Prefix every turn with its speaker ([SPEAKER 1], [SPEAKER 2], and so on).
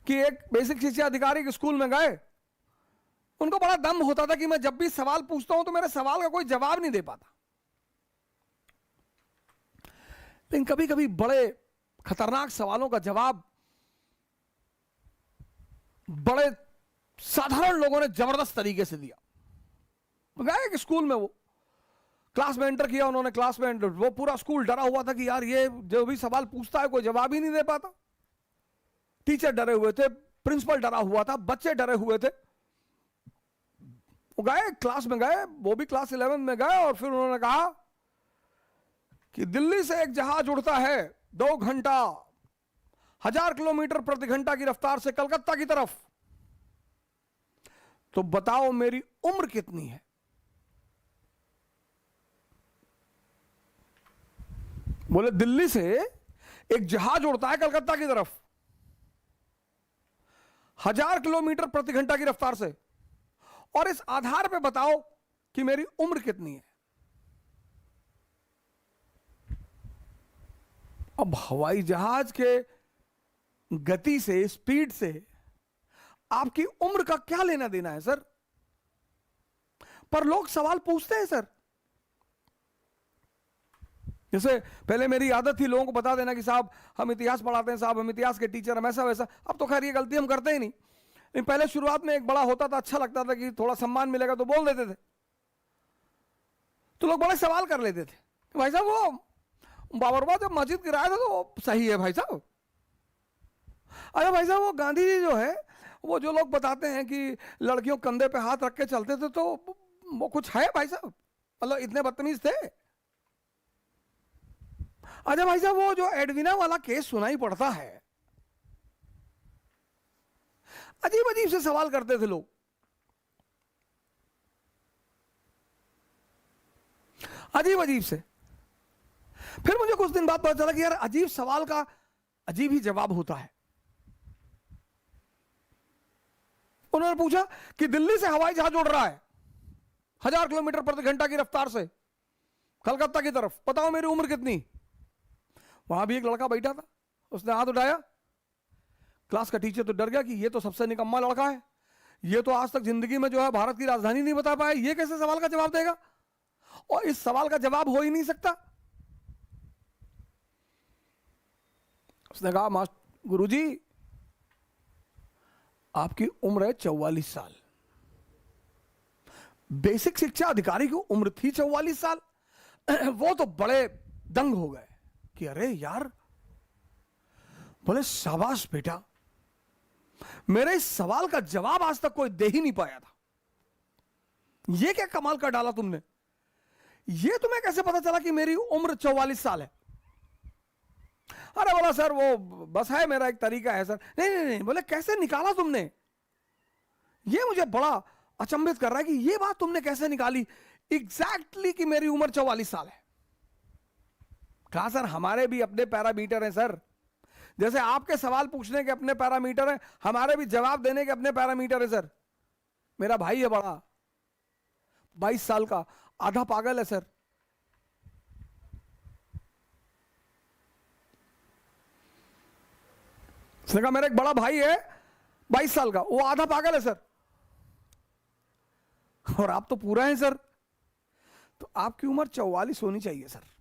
[SPEAKER 1] कि एक बेसिक शिक्षा अधिकारी के स्कूल में गए, उनको बड़ा दम होता था कि मैं जब भी सवाल पूछता हूं तो मेरे सवाल का कोई जवाब नहीं दे पाता। लेकिन कभी कभी बड़े खतरनाक सवालों का जवाब बड़े साधारण लोगों ने जबरदस्त तरीके से दिया। गए कि स्कूल में वो क्लास में एंटर किया उन्होंने, क्लास में एंटर, वो पूरा स्कूल डरा हुआ था कि यार ये जो भी सवाल पूछता है कोई जवाब ही नहीं दे पाता। टीचर डरे हुए थे, प्रिंसिपल डरा हुआ था, बच्चे डरे हुए थे। वो गए क्लास में गए, वो भी क्लास 11 में गए, और फिर उन्होंने कहा कि दिल्ली से एक जहाज उड़ता है 2 घंटा 1000 किलोमीटर प्रति घंटा की रफ्तार से कलकत्ता की तरफ, तो बताओ मेरी उम्र कितनी है। बोले दिल्ली से एक जहाज उड़ता है कलकत्ता की तरफ 1000 किलोमीटर प्रति घंटा की रफ्तार से, और इस आधार पे बताओ कि मेरी उम्र कितनी है। अब हवाई जहाज के गति से, स्पीड से आपकी उम्र का क्या लेना देना है सर? पर लोग सवाल पूछते हैं सर। जैसे पहले मेरी आदत थी लोगों को बता देना कि साहब हम इतिहास पढ़ाते हैं, साहब हम इतिहास के टीचर, हम ऐसा वैसा। अब तो खैर ये गलती हम करते ही नहीं, लेकिन पहले शुरुआत में एक बड़ा होता था, अच्छा लगता था कि थोड़ा सम्मान मिलेगा तो बोल देते थे। तो लोग बड़े सवाल कर लेते थे कि भाई साहब वो बाबरबाद जब मस्जिद गिराया था तो वो सही है भाई साहब? अरे भाई साहब वो गांधी जी जो है, वो जो लोग बताते हैं कि लड़कियों कंधे पे हाथ रख के चलते थे, तो वो कुछ है भाई साहब? मतलब इतने बदतमीज थे? अच्छा भाई साहब वो जो एडविना वाला केस सुनाई पड़ता है, अजीब अजीब से सवाल करते थे लोग, अजीब अजीब से। फिर मुझे कुछ दिन बाद पता चला कि यार अजीब सवाल का अजीब ही जवाब होता है। उन्होंने पूछा कि दिल्ली से हवाई जहाज उड़ रहा है 1000 किलोमीटर प्रति घंटा की रफ्तार से कलकत्ता की तरफ, बताओ मेरी उम्र कितनी। वहां भी एक लड़का बैठा था, उसने हाथ उठाया। क्लास का टीचर तो डर गया कि ये तो सबसे निकम्मा लड़का है, ये तो आज तक जिंदगी में जो है भारत की राजधानी नहीं बता पाया, ये कैसे सवाल का जवाब देगा, और इस सवाल का जवाब हो ही नहीं सकता। उसने कहा मास्टर गुरुजी आपकी उम्र है 44 साल। बेसिक शिक्षा अधिकारी की उम्र थी 44 साल। वो तो बड़े दंग हो गए कि अरे यार, बोले शाबाश बेटा, मेरे इस सवाल का जवाब आज तक कोई दे ही नहीं पाया था, ये क्या कमाल का डाला तुमने, ये तुम्हें कैसे पता चला कि मेरी उम्र 44 साल है। अरे बोला सर वो बस है, मेरा एक तरीका है सर। नहीं नहीं नहीं, बोले कैसे निकाला तुमने, ये मुझे बड़ा अचंभित कर रहा है कि ये बात तुमने कैसे निकाली एग्जैक्टली कि मेरी उम्र 44 साल है। कहा सर हमारे भी अपने पैरामीटर हैं सर, जैसे आपके सवाल पूछने के अपने पैरामीटर हैं, हमारे भी जवाब देने के अपने पैरामीटर है सर। मेरा भाई है बड़ा, 22 साल का, आधा पागल है सर। उसने कहा मेरा एक बड़ा भाई है 22 साल का, वो आधा पागल है सर, और आप तो पूरा है सर, तो आपकी उम्र 44 होनी चाहिए सर।